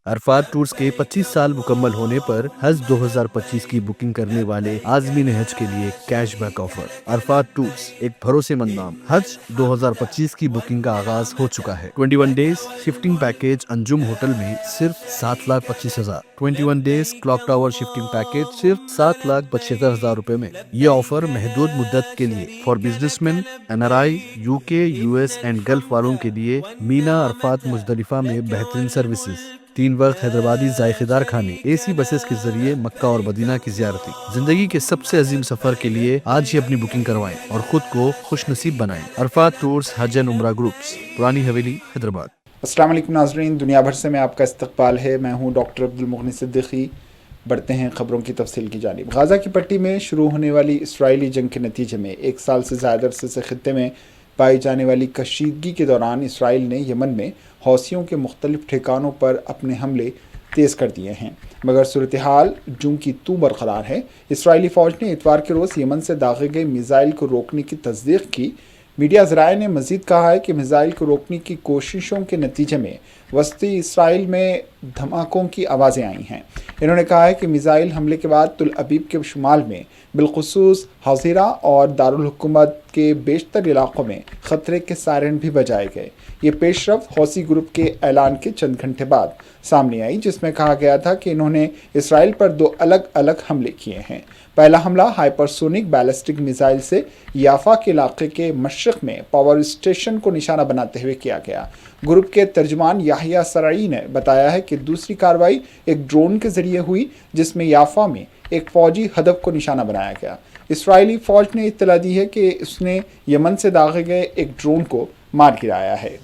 Arfat tours के 25 साल मुकम्मल होने पर हज 2025 की बुकिंग करने वाले आज़मीन हज के लिए कैशबैक ऑफर। अरफात टूर्स एक भरोसेमंद नाम। हज 2025 की बुकिंग का आगाज हो चुका है। 21 days shifting package Anjum hotel में सिर्फ 7,25,000। 21 days clock tower shifting package सिर्फ 7,75,000 रुपए में। ये ऑफर महदूद मुद्दत के लिए for businessman, NRI, UK, US and gulf वालों के लिए। मीना अरफात मुजदलिफा में बेहतरीन सर्विसेज, 3 वक्त हैदराबादी जायकेदार खाने, AC बसेस के जरिए मक्का और मदीना की जियारती। जिंदगी के सबसे अजीम सफर के लिए आज ही अपनी बुकिंग करवाएं और खुद को खुश नसीब बनाएं। अरफात टूर्स हज एंड उम्रा ग्रुप्स, पुरानी हवेली, हैदराबाद। अस्सलाम वालेकुम नाज़रीन, दुनिया भर से मैं आपका इस्तकबाल है। मैं हूँ डॉक्टर अब्दुल मुगनी सिद्दीकी। बढ़ते हैं ख़बरों की तफसील की जानिब। गाज़ा की पट्टी में शुरू होने वाली इसराइली जंग के नतीजे में 1 साल से ज़्यादा अरसे से खित्ते में पाई जाने वाली कशीदगी के दौरान इसराइल ने यमन में हौसियों के मुख्तलिफ ठिकानों पर अपने हमले तेज़ कर दिए हैं, मगर सूरत हाल जूं की तू बरकरार है। इसराइली फ़ौज ने इतवार के रोज़ यमन से दागे गए मिज़ाइल को रोकने की तस्दीक की। मीडिया ज़राए ने मज़ीद कहा है कि मिज़ाइल को रोकने की कोशिशों के नतीजे में वस्ती इसराइल में धमाकों की आवाज़ें आई हैं। इन्होंने कहा है कि मिज़ाइल हमले के बाद तुल अबीब के शुमाल में बिलखुसूस हाजिरा और दारुल हुकूमत के बेशतर इलाकों में ख़तरे के सायरन भी बजाए गए। ये पेशरफ्त हौसी ग्रुप के ऐलान के चंद घंटे बाद सामने आई, जिसमें कहा गया था कि इन्होंने इसराइल पर 2 अलग अलग हमले किए हैं। पहला हमला हाइपरसोनिक बैलिस्टिक मिसाइल से याफा के इलाके के मशरक़ में पावर स्टेशन को निशाना बनाते हुए किया गया। ग्रुप के तर्जमान याहिया सराई ने बताया है कि दूसरी कार्रवाई एक ड्रोन के जरिए हुई, जिसमें याफा में एक फ़ौजी हदफ को निशाना बनाया गया। इसराइली फ़ौज ने इत्तला दी है कि उसने यमन से दागे गए एक ड्रोन को मार गिराया है।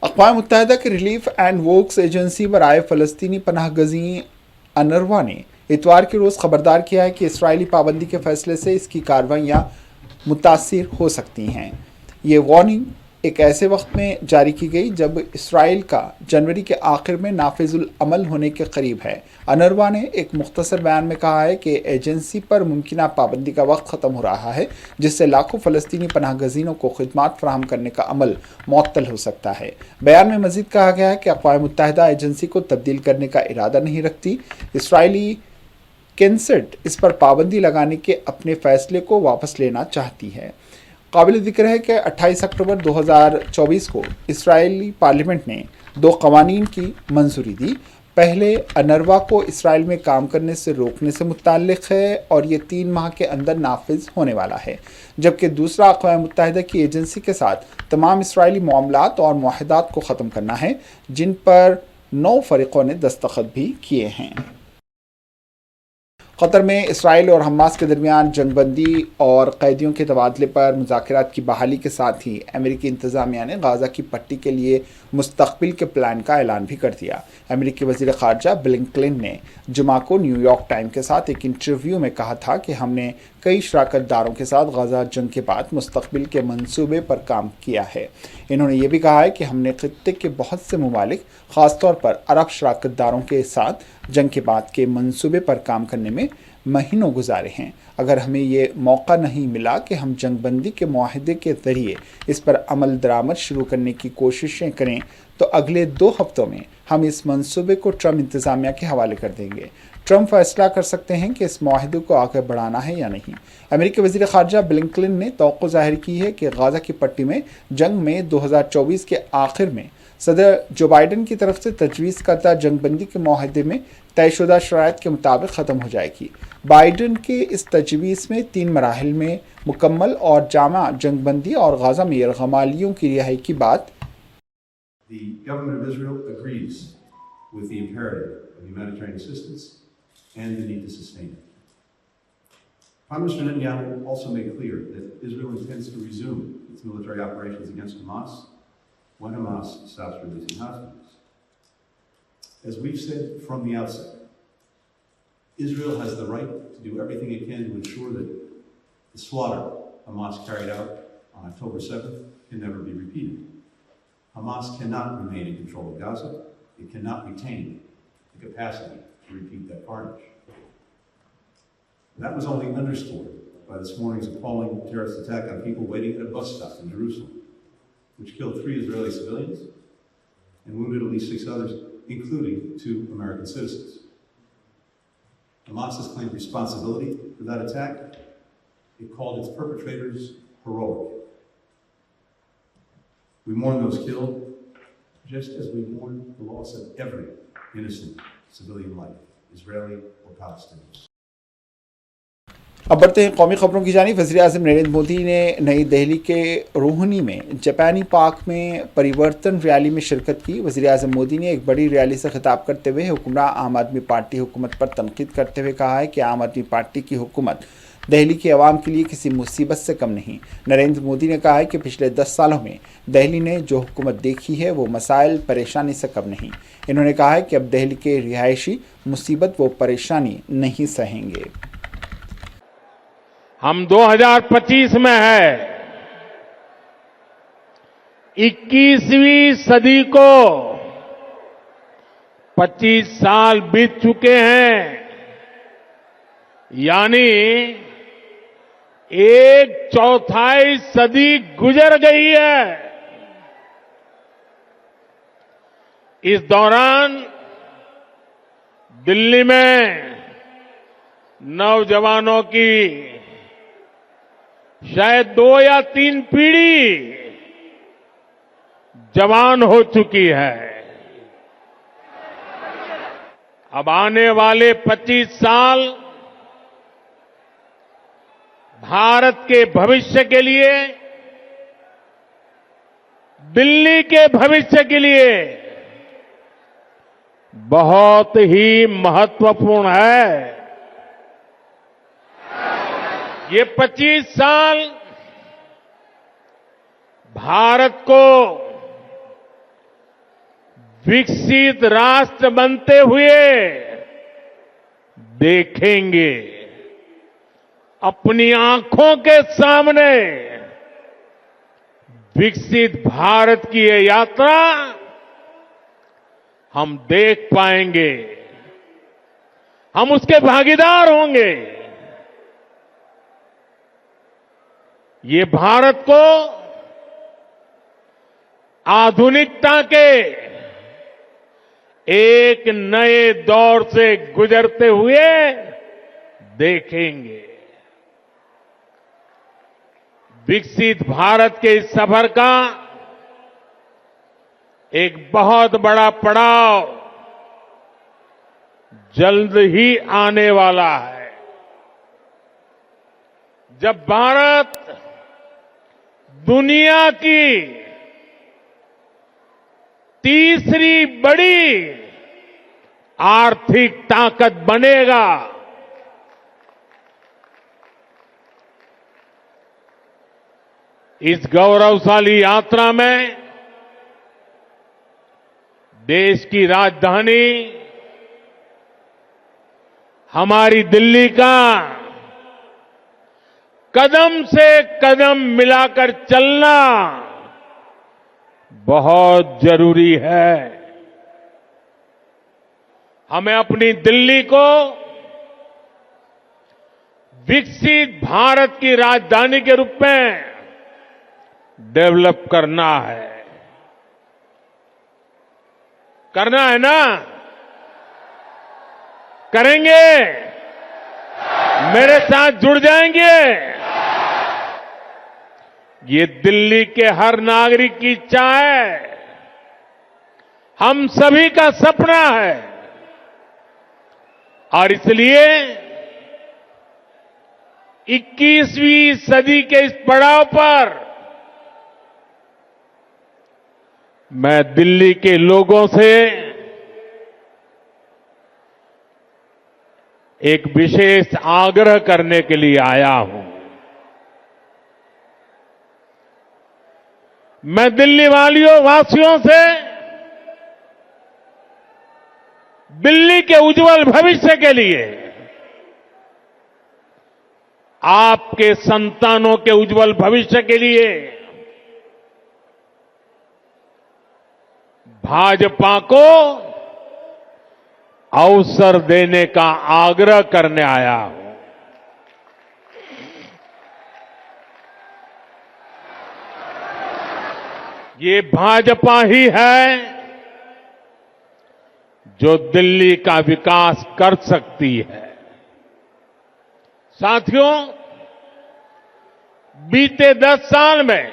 अक़वाम मुत्तहिदा के रिलीफ एंड वर्क्स एजेंसी बराए फ़लस्तीनी पनाह गज़ीं अनरवा ने इतवार के रोज़ खबरदार किया है कि इसराइली पाबंदी के फैसले से इसकी कार्रवाइयाँ मुतासिर हो सकती हैं। ये वार्निंग एक ऐसे वक्त में जारी की गई जब इसराइल का जनवरी के आखिर में नाफिजुल अमल होने के करीब है। अनरवा ने एक मुख्तसर बयान में कहा है कि एजेंसी पर मुमकिना पाबंदी का वक्त ख़त्म हो रहा है, जिससे लाखों फ़लस्तीनी पनाह गज़ीनों को खिदमात फराहम करने का अमल मुअत्तल हो सकता है। बयान में मज़ीद कहा गया है कि अक़वाम मुत्तहिदा एजेंसी को तब्दील करने का इरादा नहीं रखती। इसराइली कैंसेट इस पर पाबंदी लगाने के अपने फ़ैसले को वापस लेना चाहती है। काबिल ज़िक्र है कि 28 अक्टूबर 2024 को इसराइली पार्लियामेंट ने 2 कवानीन की मंजूरी दी। पहले अनरवा को इसराइल में काम करने से रोकने से मुताल्लिक़ है और ये 3 माह के अंदर नाफिज होने वाला है, जबकि दूसरा अक़वाम मुत्तहिदा की एजेंसी के साथ तमाम इसराइली मामलात और मुआहदात को ख़त्म करना है, जिन पर 9 फ़रीक़ों ने दस्तखत भी किए हैं। कतर में इसराइल और हमास के दरमियान जंगबंदी और कैदियों के तबादले पर मुज़ाकरात की बहाली के साथ ही अमेरिकी इंतज़ामिया ने गाज़ा की पट्टी के लिए मुस्तक़बिल के प्लान का ऐलान भी कर दिया। अमेरिकी वज़ीर ख़ारजा ब्लिंकन ने जुमा को न्यूयॉर्क टाइम के साथ एक इंटरव्यू में कहा था कि हमने कई शराकतदारों के साथ गाज़ा जंग के बाद मुस्तक़बिल के मंसूबे पर काम किया है। इन्होंने ये भी कहा है कि हमने खित्ते के बहुत से ममालिक, ख़ासतौर पर अरब शराकतदारों के साथ जंग के बाद के मंसूबे पर काम करने में महीनों गुजारे हैं। अगर हमें ये मौका नहीं मिला कि हम जंगबंदी के मुआहदे के ज़रिए इस पर अमल दरामद शुरू करने की कोशिशें करें, तो अगले 2 हफ्तों में हम इस मंसूबे को ट्रम्प इंतज़ामिया के हवाले कर देंगे। ट्रम्प फैसला कर सकते हैं कि इस मुआहदे को आगे बढ़ाना है या नहीं। अमेरिकी वज़ीर ख़ारजा ब्लिंकन ने तवक्को ज़ाहिर की है कि गाज़ा की पट्टी में जंग में 2024 के आखिर में सदर जो बाइडन की तरफ से तजवीज़ करता जंगबंदी के मुआहदे में तयशुदा शराइत के मुताबिक ख़त्म हो जाएगी। बाइडन के इस तजवीज़ में 3 मराहिल में मुकम्मल और जामा जंगबंदी और गाज़ा में यरगमालियों की रिहाई की बात। The government of Israel agrees with the imperative of humanitarian assistance and the need to sustain it. Prime Minister Netanyahu also made clear that Israel intends to resume its military operations against Hamas when Hamas stops releasing hostages. As we've said from the outset, Israel has the right to do everything it can to ensure that the slaughter Hamas carried out on October 7th can never be repeated. Hamas cannot remain in control of Gaza. It cannot retain the capacity to repeat that carnage. That was only underscored by this morning's appalling terrorist attack on people waiting at a bus stop in Jerusalem, which killed 3 Israeli civilians and wounded at least 6 others, including 2 American citizens. Hamas has claimed responsibility for that attack. It called its perpetrators heroic. We mourn those killed, just as we mourn the loss of every innocent civilian life, Israeli or Palestinian. अब बढ़ते हैं कौमी खबरों की जानिब। वज़ीर-ए-आज़म नरेंद्र मोदी ने नई दिल्ली के रोहिणी में जापानी पार्क में परिवर्तन रैली में शिरकत की। वज़ीर-ए-आज़म मोदी ने एक बड़ी रैली से खिताब करते हुए हुक्मरान आम आदमी पार्टी हुकूमत पर तनकीद करते हुए कहा है कि आम आदमी पार्टी की हुकूमत दिल्ली के अवाम के लिए किसी मुसीबत से कम नहीं। नरेंद्र मोदी ने कहा है कि पिछले 10 सालों में दिल्ली ने जो हुकूमत देखी है वो मसाइल परेशानी से कम नहीं। इन्होंने कहा है कि अब दिल्ली के रिहायशी मुसीबत व परेशानी नहीं सहेंगे। हम 2025 में है। 21वीं सदी को 25 साल बीत चुके हैं, यानी 1/4 सदी गुजर गई है। इस दौरान दिल्ली में नौजवानों की शायद 2 या 3 पीढ़ी जवान हो चुकी है। अब आने वाले 25 साल भारत के भविष्य के लिए, दिल्ली के भविष्य के लिए बहुत ही महत्वपूर्ण है। ये 25 साल भारत को विकसित राष्ट्र बनते हुए देखेंगे। अपनी आंखों के सामने विकसित भारत की ये यात्रा हम देख पाएंगे, हम उसके भागीदार होंगे। ये भारत को आधुनिकता के एक नए दौर से गुजरते हुए देखेंगे। विकसित भारत के इस सफर का एक बहुत बड़ा पड़ाव जल्द ही आने वाला है, जब भारत दुनिया की तीसरी बड़ी आर्थिक ताकत बनेगा। इस गौरवशाली यात्रा में देश की राजधानी हमारी दिल्ली का कदम से कदम मिलाकर चलना बहुत जरूरी है। हमें अपनी दिल्ली को विकसित भारत की राजधानी के रूप में डेवलप करना है। करना है ना? करेंगे? मेरे साथ जुड़ जाएंगे? ये दिल्ली के हर नागरिक की इच्छा है, हम सभी का सपना है, और इसलिए 21वीं सदी के इस पड़ाव पर मैं दिल्ली के लोगों से एक विशेष आग्रह करने के लिए आया हूं। मैं दिल्ली वासियों से दिल्ली के उज्जवल भविष्य के लिए, आपके संतानों के उज्जवल भविष्य के लिए भाजपा को अवसर देने का आग्रह करने आया हूं। ये भाजपा ही है जो दिल्ली का विकास कर सकती है। साथियों, बीते 10 साल में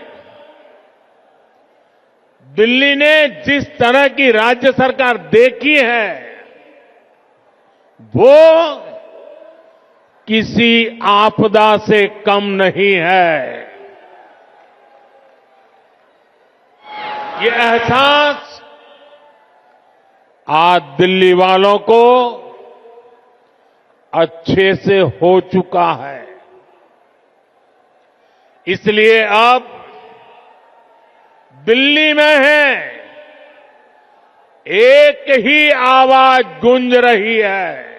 दिल्ली ने जिस तरह की राज्य सरकार देखी है, वो किसी आपदा से कम नहीं है। ये एहसास आज दिल्ली वालों को अच्छे से हो चुका है। इसलिए अब दिल्ली में है एक ही आवाज गूंज रही है।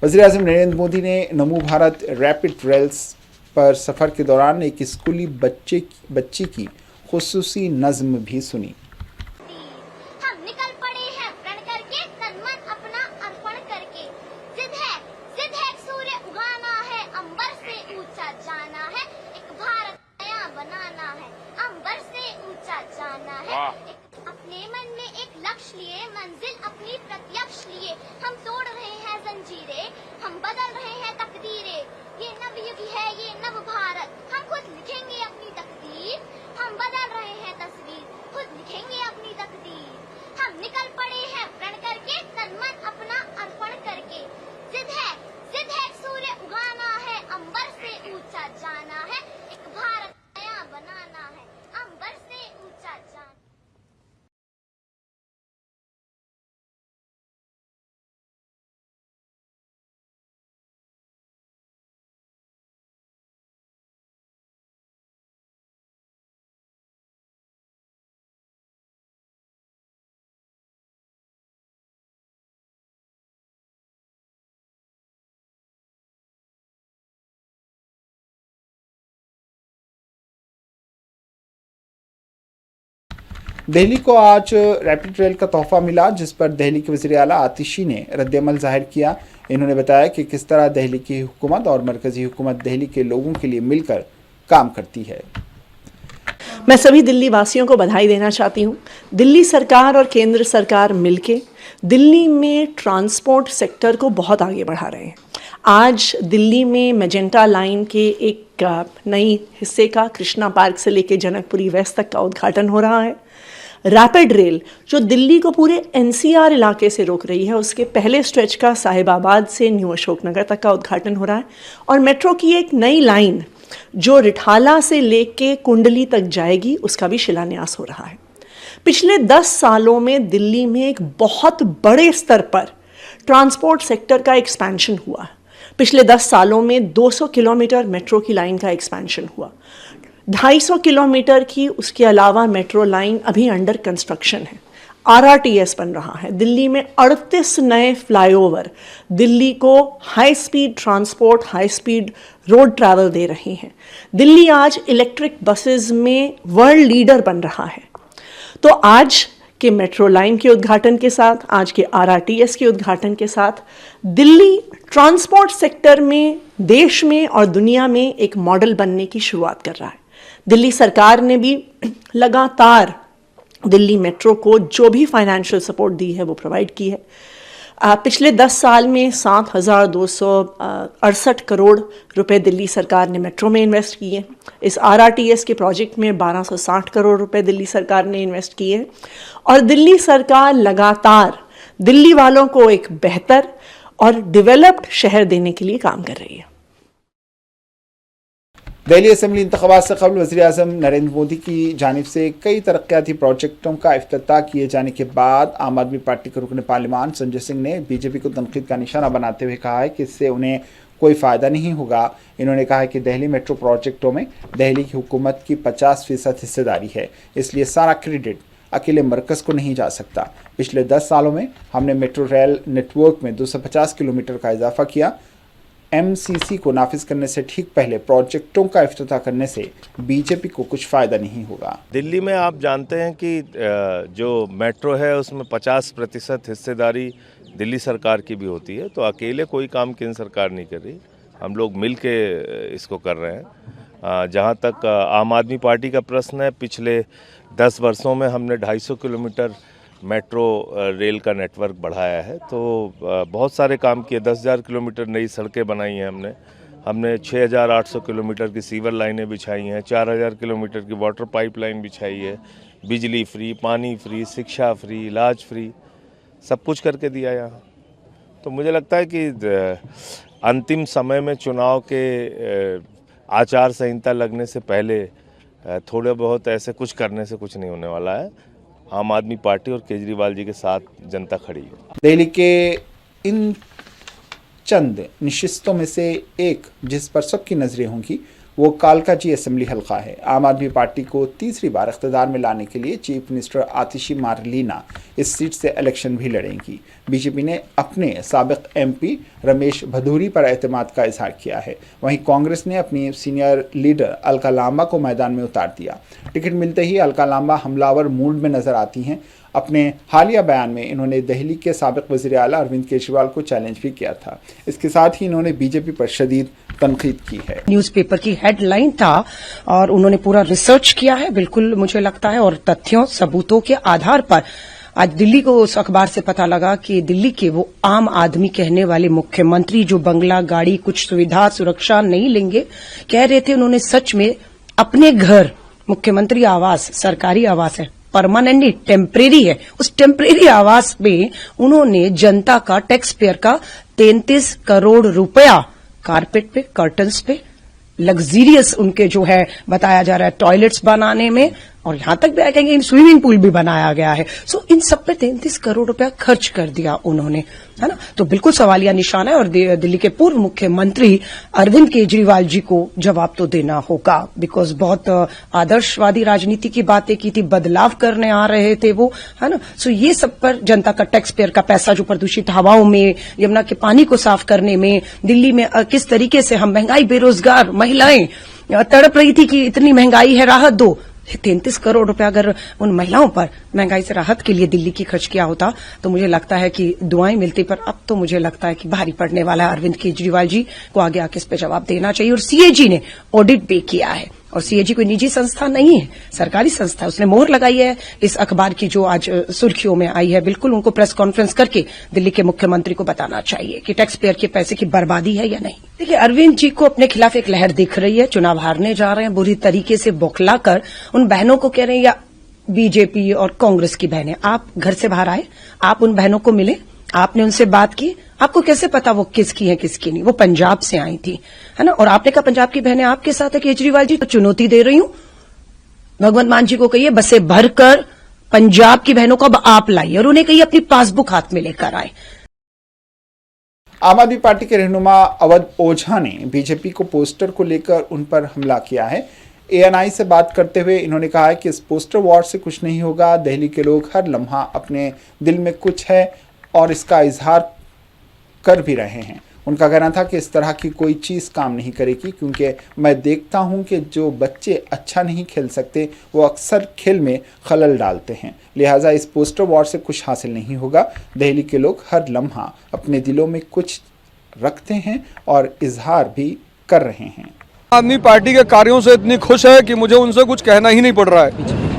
वज़ीर-ए-आज़म नरेंद्र मोदी ने नमो भारत रैपिड रेल्स पर सफर के दौरान एक स्कूली बच्ची की खुसूसी नज्म भी सुनी। हम निकल पड़े हैं प्रण करके, तन मन अपना अर्पण करके। जिद है सूर्य उगाना है, अंबर से ऊंचा जाना है, एक भारत नया बनाना है, अंबर से ऊंचा जाना है। अपने मन में एक लक्ष्य लिए, मंजिल अपनी प्रत्यक्ष लिए, हम तोड़ रहे हैं जंजीरें, हम बदल रहे हैं तकदीरें। ये नवयुग है, ये नव भारत, हम खुद लिखेंगे अपनी तकदीर, हम बदल रहे हैं तस्वीर, खुद लिखेंगे अपनी तकदीर। हम निकल पड़े हैं प्रण करके, तन मन अपना अर्पण करके। जिद है सूर्य उगाना है, अंबर से ऊंचा जाना है, एक भारत नया बनाना है, अंबर से ऊंचा जाना। दिल्ली को आज रैपिड रेल का तोहफा मिला, जिस पर दिल्ली के वज़ीर आला आतिशी ने रद्द-ए-अमल जाहिर किया। इन्होंने बताया कि किस तरह दिल्ली की हुकूमत और मरकजी हुकूमत दिल्ली के लोगों के लिए मिलकर काम करती है। मैं सभी दिल्ली वासियों को बधाई देना चाहती हूँ। दिल्ली सरकार और केंद्र सरकार मिलके दिल्ली में ट्रांसपोर्ट सेक्टर को बहुत आगे बढ़ा रहे हैं। आज दिल्ली में मेजेंटा लाइन के एक नई हिस्से का कृष्णा पार्क से लेकर जनकपुरी वेस्ट तक का उद्घाटन हो रहा है। रैपिड रेल जो दिल्ली को पूरे एनसीआर इलाके से रोक रही है, उसके पहले स्ट्रेच का साहिबाबाद से न्यू अशोकनगर तक का उद्घाटन हो रहा है। और मेट्रो की एक नई लाइन जो रिठाला से लेके कुंडली तक जाएगी, उसका भी शिलान्यास हो रहा है। पिछले 10 सालों में दिल्ली में एक बहुत बड़े स्तर पर ट्रांसपोर्ट सेक्टर का एक्सपेंशन हुआ। पिछले 10 सालों में 200 किलोमीटर मेट्रो की लाइन का एक्सपेंशन हुआ, 250 किलोमीटर की उसके अलावा मेट्रो लाइन अभी अंडर कंस्ट्रक्शन है। आरआरटीएस बन रहा है। दिल्ली में 38 नए फ्लाईओवर दिल्ली को high speed transport, high speed road travel दे रहे हैं। दिल्ली आज इलेक्ट्रिक बसेस में वर्ल्ड लीडर बन रहा है। तो आज के मेट्रो लाइन के उद्घाटन के साथ, आज के आरआरटीएस के उद्घाटन के साथ दिल्ली ट्रांसपोर्ट सेक्टर में देश में और दुनिया में एक मॉडल बनने की शुरुआत कर रहा है। दिल्ली सरकार ने भी लगातार दिल्ली मेट्रो को जो भी फाइनेंशियल सपोर्ट दी है वो प्रोवाइड की है। पिछले 10 साल में 7,268 करोड़ रुपए दिल्ली सरकार ने मेट्रो में इन्वेस्ट किए। इस आरआरटीएस के प्रोजेक्ट में 1,260 करोड़ रुपए दिल्ली सरकार ने इन्वेस्ट किए। और दिल्ली सरकार लगातार दिल्ली वालों को एक बेहतर और डेवलप्ड शहर देने के लिए काम कर रही है। दिल्ली असेंबली इंतखाबात से कबल वज़ीर-ए-आज़म नरेंद्र मोदी की जानिब से कई तरक्याती प्रोजेक्टों का इफ्तिताह किए जाने के बाद आम आदमी पार्टी के रुकन पार्लियामान संजय सिंह ने बीजेपी को तनकीद का निशाना बनाते हुए कहा है कि इससे उन्हें कोई फ़ायदा नहीं होगा। इन्होंने कहा है कि दिल्ली मेट्रो प्रोजेक्टों में दिल्ली की हुकूमत की 50% हिस्सेदारी है, इसलिए सारा क्रेडिट अकेले मरकज़ को नहीं जा सकता। पिछले 10 सालों में हमने मेट्रो रेल नेटवर्क में 250 किलोमीटर का इजाफा किया। MCC को नाफिज करने से ठीक पहले प्रोजेक्टों का इफ्तिताह करने से बीजेपी को कुछ फ़ायदा नहीं होगा। दिल्ली में आप जानते हैं कि जो मेट्रो है उसमें 50% हिस्सेदारी दिल्ली सरकार की भी होती है, तो अकेले कोई काम केंद्र सरकार नहीं कर रही, हम लोग मिल के इसको कर रहे हैं। जहाँ तक आम आदमी पार्टी का प्रश्न है, पिछले 10 वर्षों में हमने 250 किलोमीटर मेट्रो रेल का नेटवर्क बढ़ाया है, तो बहुत सारे काम किए। 10,000 किलोमीटर नई सड़कें बनाई हैं हमने 6,800 किलोमीटर की सीवर लाइनें बिछाई हैं, 4,000 किलोमीटर की वाटर पाइपलाइन बिछाई है, बिजली फ्री, पानी फ्री, शिक्षा फ्री, इलाज फ्री, सब कुछ करके दिया यहाँ। तो मुझे लगता है कि अंतिम समय में चुनाव के आचार संहिता लगने से पहले थोड़े बहुत ऐसे कुछ करने से कुछ नहीं होने वाला है। आम आदमी पार्टी और केजरीवाल जी के साथ जनता खड़ी है। दिल्ली के इन चंद नशिस्तों में से एक जिस पर सबकी नजरें होंगी वो कालकाजी असेंबली हल्का है। आम आदमी पार्टी को तीसरी बार इख्तिदार में लाने के लिए चीफ मिनिस्टर आतिशी मारलीना इस सीट से इलेक्शन भी लड़ेंगी। बीजेपी ने अपने साबिक MP रमेश भदौरी पर एतमाद का इजहार किया है। वहीं कांग्रेस ने अपनी सीनियर लीडर अलका लांबा को मैदान में उतार दिया। टिकट मिलते ही अलका लांबा हमलावर मूड में नजर आती हैं। अपने हालिया बयान में इन्होंने दिल्ली के साबिक वज़ीर आला अरविंद केजरीवाल को चैलेंज भी किया था। इसके साथ ही इन्होंने बीजेपी पर शदीद तनकीद की है। न्यूज़पेपर की हेडलाइन था और उन्होंने पूरा रिसर्च किया है, बिल्कुल मुझे लगता है, और तथ्यों सबूतों के आधार पर आज दिल्ली को उस अखबार से पता लगा कि दिल्ली के वो आम आदमी कहने वाले मुख्यमंत्री जो बंगला, गाड़ी, कुछ सुविधा, सुरक्षा नहीं लेंगे, कह रहे थे उन्होंने सच में अपने घर, मुख्यमंत्री आवास सरकारी आवास है, परमानेंटली टेम्परेरी है, उस टेम्परेरी आवास में उन्होंने जनता का, टैक्स पेयर का 33 करोड़ रुपया कारपेट पे, कर्टन्स पे, लग्जरियस उनके जो है बताया जा रहा है टॉयलेट्स बनाने में, और यहां तक भी कहेंगे स्विमिंग पूल भी बनाया गया है। सो इन सब पे 33 करोड़ रुपया खर्च कर दिया उन्होंने, है ना। तो बिल्कुल सवालिया निशान है और दिल्ली के पूर्व मुख्यमंत्री अरविंद केजरीवाल जी को जवाब तो देना होगा, बिकॉज बहुत आदर्शवादी राजनीति की बातें की थी, बदलाव करने आ रहे थे वो, है ना। सो ये सब पर जनता का, टैक्स पेयर का पैसा जो प्रदूषित हवाओं में, यमुना के पानी को साफ करने में, दिल्ली में किस तरीके से हम महंगाई, बेरोजगार महिलाएं तड़प रही थी कि इतनी महंगाई है, राहत दो। 33 करोड़ रुपया अगर उन महिलाओं पर महंगाई से राहत के लिए दिल्ली की खर्च किया होता तो मुझे लगता है कि दुआएं मिलती, पर अब तो मुझे लगता है कि भारी पड़ने वाला है। अरविंद केजरीवाल जी को आगे आके इस पे जवाब देना चाहिए। और CAG ने ऑडिट भी किया है, और CAG कोई निजी संस्था नहीं है, सरकारी संस्था, उसने मोहर लगाई है इस अखबार की जो आज सुर्खियों में आई है। बिल्कुल उनको प्रेस कॉन्फ्रेंस करके दिल्ली के मुख्यमंत्री को बताना चाहिए कि टैक्स पेयर के पैसे की बर्बादी है या नहीं। देखिए, अरविंद जी को अपने खिलाफ एक लहर दिख रही है, चुनाव हारने जा रहे हैं, बुरी तरीके से बौखलाकर उन बहनों को कह रहे हैं, या बीजेपी और कांग्रेस की बहनें, आप घर से बाहर आए, आप उन बहनों को मिले, आपने उनसे बात की, आपको कैसे पता वो किसकी है किसकी नहीं? वो पंजाब से आई थी, है ना, और आपने कहा पंजाब की बहनें आपके साथ है केजरीवाल जी, तो चुनौती दे रही हूं, भगवंत मान जी को कहिए बसें भरकर पंजाब की बहनों को अब आप लाइए, और उन्हें कहिए अपनी पासबुक हाथ में लेकर आए। आम आदमी पार्टी के रहनुमा अवध ओझा ने बीजेपी को पोस्टर को लेकर उन पर हमला किया है। ANI से बात करते हुए इन्होंने कहा है कि इस पोस्टर वॉर से कुछ नहीं होगा। दिल्ली के लोग हर लम्हा अपने दिल में कुछ है और इसका इजहार कर भी रहे हैं। उनका कहना था कि इस तरह की कोई चीज़ काम नहीं करेगी, क्योंकि मैं देखता हूं कि जो बच्चे अच्छा नहीं खेल सकते वो अक्सर खेल में खलल डालते हैं, लिहाजा इस पोस्टर वॉर से कुछ हासिल नहीं होगा। दिल्ली के लोग हर लम्हा अपने दिलों में कुछ रखते हैं और इजहार भी कर रहे हैं। आदमी पार्टी के कार्यों से इतनी खुश है कि मुझे उनसे कुछ कहना ही नहीं पड़ रहा है।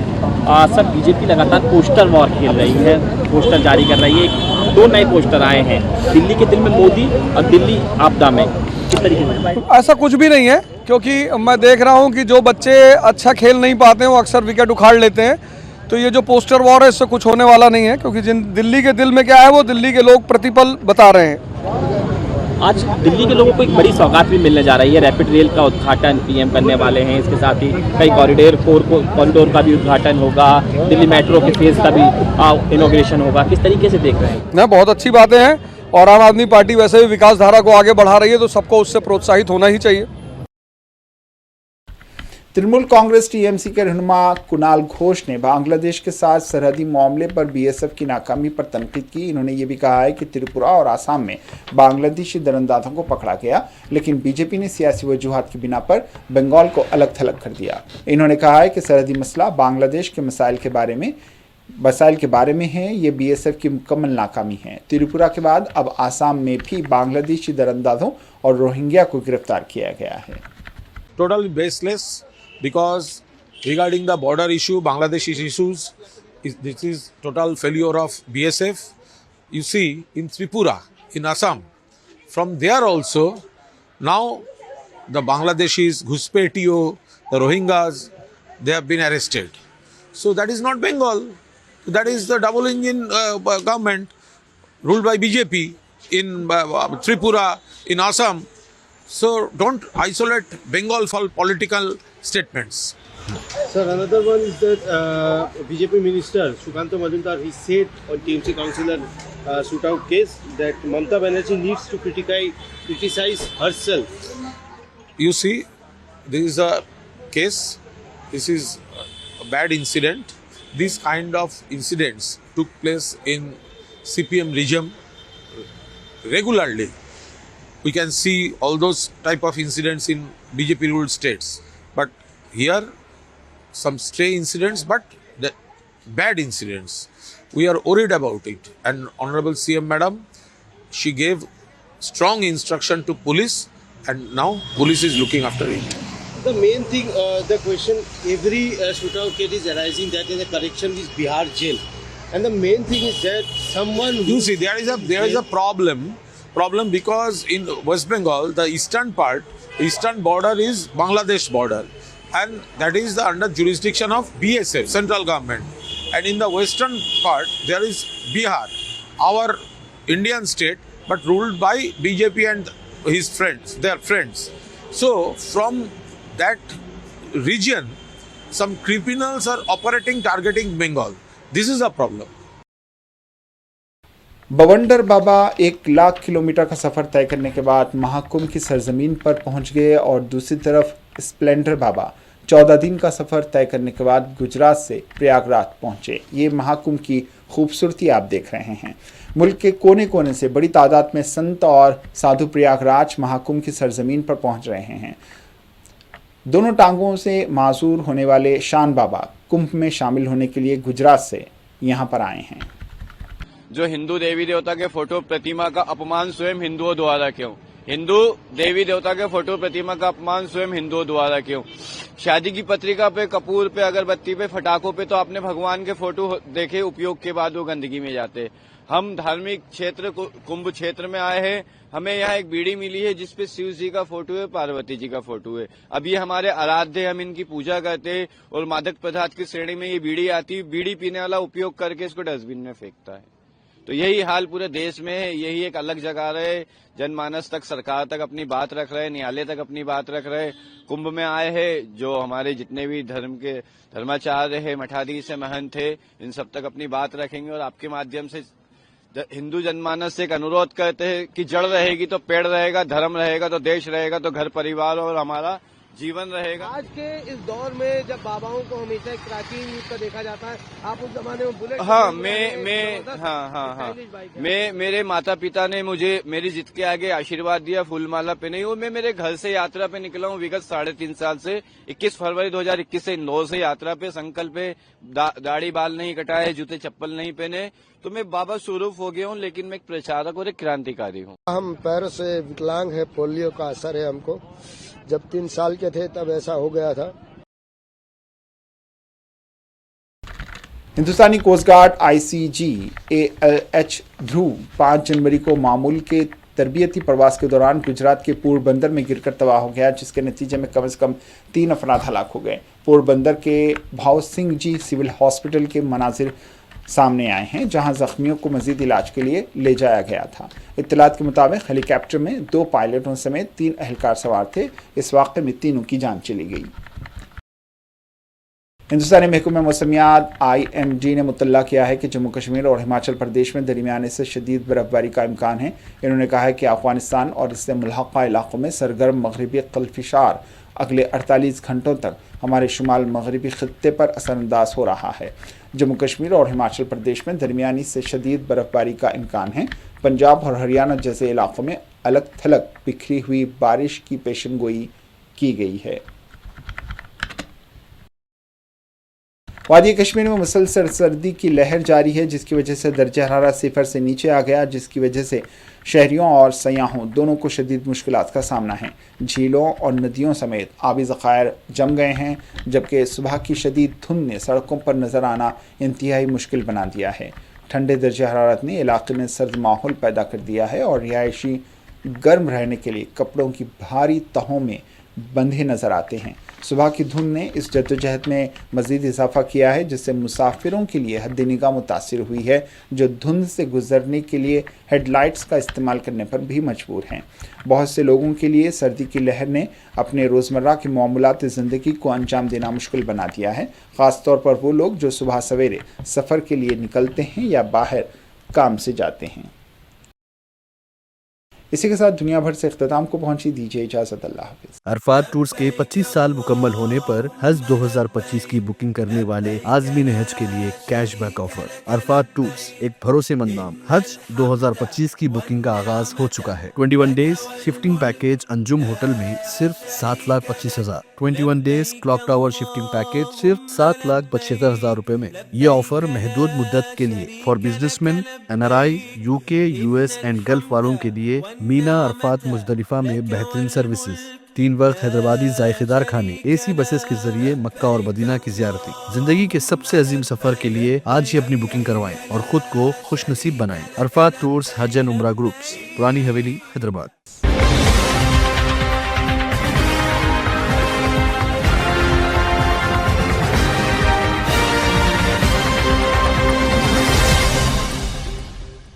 सर, बीजेपी लगातार पोस्टर वॉर खेल रही है, पोस्टर जारी कर रही है। 2 नए पोस्टर आए हैं, दिल्ली के दिल में मोदी और दिल्ली आपदा में, किस तरीके से? ऐसा कुछ भी नहीं है, क्योंकि मैं देख रहा हूं कि जो बच्चे अच्छा खेल नहीं पाते हैं वो अक्सर विकेट उखाड़ लेते हैं। तो ये जो पोस्टर वॉर है इससे कुछ होने वाला नहीं है, क्योंकि जिन दिल्ली के दिल में क्या है वो दिल्ली के लोग प्रतिपल बता रहे हैं। आज दिल्ली के लोगों को एक बड़ी सौगात भी मिलने जा रही है, रैपिड रेल का उद्घाटन PM करने वाले हैं, इसके साथ ही कई कॉरिडोर का भी उद्घाटन होगा, दिल्ली मेट्रो के फेज का भी इनॉग्रेशन होगा। किस तरीके से देख रहे हैं? ना, बहुत अच्छी बातें हैं, और आम आदमी पार्टी वैसे भी विकास धारा को आगे बढ़ा रही है, तो सबको उससे प्रोत्साहित होना ही चाहिए। तृणमूल कांग्रेस टीएमसी के रहनुमा कुणाल घोष ने बांग्लादेश के साथ सरहदी मामले पर बीएसएफ की नाकामी पर तनकीद की। इन्होंने ये भी कहा है कि त्रिपुरा और आसाम में बांग्लादेशी दरअंदाजों को पकड़ा गया, लेकिन बीजेपी ने सियासी वजूहात की बिना पर बंगाल को अलग थलग कर दिया। इन्होंने कहा है कि सरहदी मसला बांग्लादेश के मसाइल के बारे में है, ये बीएसएफ की मुकम्मल नाकामी है। त्रिपुरा के बाद अब आसाम में भी बांग्लादेशी दरअंदाजों और रोहिंग्या को गिरफ्तार किया गया है। Totally baseless, because regarding the border issue, Bangladesh issues, this is total failure of BSF. You see, in Tripura, in Assam, from there also, now the Bangladeshis, Ghuspetio, the Rohingyas, they have been arrested. So that is not Bengal. That is the double engine government ruled by BJP in Tripura, in Assam. So don't isolate Bengal for political statements. Sir, another one is that BJP minister Sukanta Majumdar, he said on TMC councillor shootout case that Mamata Banerjee needs to criticize herself. You see, this is a case. This is a bad incident. These kind of incidents took place in CPM regime regularly. We can see all those type of incidents in BJP ruled states. But here, some stray incidents, but the bad incidents. We are worried about it. And Honorable CM Madam, she gave strong instruction to police, and now police is looking after it. The main thing, the question, every shootout case is arising that in a correction is Bihar jail. And the main thing is that someone... You see, there is a problem because in West Bengal, the eastern border is Bangladesh border, and that is under jurisdiction of BSF, central government. And in the western part, there is Bihar, our Indian state, but ruled by BJP and his friends, their friends. So from that region, some criminals are operating, targeting Bengal. This is a problem. बवंडर बाबा 1 lakh kilometre का सफ़र तय करने के बाद महाकुंभ की सरजमीन पर पहुंच गए और दूसरी तरफ स्प्लेंडर बाबा 14 दिन का सफ़र तय करने के बाद गुजरात से प्रयागराज पहुंचे। ये महाकुंभ की खूबसूरती आप देख रहे हैं। मुल्क के कोने कोने से बड़ी तादाद में संत और साधु प्रयागराज महाकुंभ की सरजमीन पर पहुंच रहे हैं। दोनों टांगों से मासूर होने वाले शान बाबा कुंभ में शामिल होने के लिए गुजरात से यहाँ पर आए हैं। जो हिंदू देवी देवता के फोटो प्रतिमा का अपमान स्वयं हिंदुओं द्वारा क्यों? हिंदू देवी देवता के फोटो प्रतिमा का अपमान स्वयं हिंदुओं द्वारा क्यों? शादी की पत्रिका पे, कपूर पे, अगरबत्ती पे, फटाकों पे तो आपने भगवान के फोटो देखे, उपयोग के बाद वो गंदगी में जाते। हम धार्मिक क्षेत्र कुंभ क्षेत्र में आए हैं, हमें यहाँ एक बीड़ी मिली है जिसपे शिव जी का फोटो है, पार्वती जी का फोटो है। अब ये हमारे आराध्य, हम इनकी पूजा करते हैं और मादक पदार्थ की श्रेणी में ये बीड़ी आती है। बीड़ी पीने वाला उपयोग करके इसको डस्टबिन में फेंकता है। तो यही हाल पूरे देश में है। यही एक अलग जगह रहे, जनमानस तक, सरकार तक अपनी बात रख रहे, न्यायालय तक अपनी बात रख रहे। कुंभ में आए हैं जो हमारे जितने भी धर्म के धर्माचार्य है, मठाधीश है, महंत थे, इन सब तक अपनी बात रखेंगे और आपके माध्यम से हिंदू जनमानस से एक अनुरोध करते हैं कि जड़ रहेगी तो पेड़ रहेगा, धर्म रहेगा तो देश रहेगा, तो घर परिवार और हमारा जीवन रहेगा। आज के इस दौर में जब बाबाओं को हमेशा एक प्राचीन युग का देखा जाता है, आप उस जमाने में बुलेट मेरे माता पिता ने मुझे मेरी जिद के आगे आशीर्वाद दिया, फूलमाला पहनाई और मैं मेरे घर से यात्रा पे निकला हूँ विगत 3.5 साल से। 21 फरवरी 2021 से इंदौर से यात्रा पे, संकल्प पे, दाढ़ी बाल नहीं कटाए, जूते चप्पल नहीं पहने, तो मैं बाबा स्वरूप हो गया हूँ, लेकिन मैं एक प्रचारक और एक क्रांतिकारी हूँ। हम पैरों से विकलांग है, पोलियो का असर है हमको। जब 3 साल के थे तब ऐसा हो गया था। हिंदुस्तानी कोस्ट गार्ड ICG ALH ध्रुव 5 जनवरी को मामूल के तरबियती प्रवास के दौरान गुजरात के पोरबंदर में गिरकर तबाह हो गया, जिसके नतीजे में कम से कम 3 अफराद हलाक हो गए। पोरबंदर के भाव सिंह जी सिविल हॉस्पिटल के मनाजिर सामने आए हैं, जहां जख्मियों को मजीद इलाज के लिए ले जाया गया था। इत्तलात के मुताबिक हेलीकॉप्टर में 2 पायलटों समेत 3 एहलकार सवार थे। इस वाक़े में तीनों की जान चली गई। हिंदुस्तानी महकमा मौसमियात IMD ने मुतल्ला किया है कि जम्मू कश्मीर और हिमाचल प्रदेश में दरमियाने से शदीद बर्फबारी का इम्कान है। इन्होंने कहा है कि अफगानिस्तान और इससे मुल्हक़ा इलाक़ों में सरगर्म मगरबी क़ल्फ़िशार अगले 48 घंटों तक हमारे शुमाल मगरबी खित्ते पर असरअंदाज हो रहा है। जम्मू कश्मीर और हिमाचल प्रदेश में दरमियानी से शदीद बर्फबारी का इम्कान है। पंजाब और हरियाणा जैसे इलाकों में अलग थलग बिखरी हुई बारिश की पेशनगोई की गई है। वादी कश्मीर में मुसलसल सर्दी की लहर जारी है, जिसकी वजह से दर्जा हरारत सिफर से नीचे आ गया, जिसकी वजह से शहरियों और सयाहों दोनों को शदीद मुश्किलात का सामना है। झीलों और नदियों समेत आबी ज़खायर जम गए हैं, जबकि सुबह की शदीद धुंध ने सड़कों पर नज़र आना इंतहाई मुश्किल बना दिया है। ठंडे दर्जा हरारत ने इलाके में सर्द माहौल पैदा कर दिया है और रिहायशी गर्म रहने के लिए कपड़ों की भारी तहों में बंधे नज़र आते हैं। सुबह की धुंध ने इस जद्दोजहद में मज़ीद इजाफा किया है, जिससे मुसाफिरों के लिए हद निगाह मुतासिर हुई है, जो धुंध से गुजरने के लिए हेडलाइट्स का इस्तेमाल करने पर भी मजबूर हैं। बहुत से लोगों के लिए सर्दी की लहर ने अपने रोज़मर्रा की मामूलात ज़िंदगी को अंजाम देना मुश्किल बना दिया है, ख़ास तौर पर वो लोग जो सुबह सवेरे सफ़र के लिए निकलते हैं या बाहर काम से जाते हैं। इसी के साथ दुनिया भर से इख्तिताम को पहुंची। दीजिए इजाज़त, अल्लाह हाफ़िज़। अरफात टूर्स के 25 साल मुकम्मल होने पर हज 2025 की बुकिंग करने वाले आज़मीन हज के लिए कैशबैक ऑफर। अरफात टूर्स एक भरोसेमंद नाम। हज 2025 की बुकिंग का आगाज हो चुका है। 21 days shifting package Anjum hotel में सिर्फ 7,25,000। 21 days clock tower shifting package सिर्फ 7,75,000 रुपए में। ये ऑफर महदूद मुद्दत के लिए for businessman, NRI, UK, US and gulf वालों के लिए मीना अरफात मुजदलिफा में बेहतरीन सर्विसेज, 3 वक्त हैदराबादी जायकेदार खाने, AC बसेस के जरिए मक्का और मदीना की ज़ियारती। जिंदगी के सबसे अजीम सफर के लिए आज ही अपनी बुकिंग करवाएं और खुद को खुश नसीब बनाएं। अरफात टूर्स हज एंड उम्रा ग्रुप्स, पुरानी हवेली, हैदराबाद।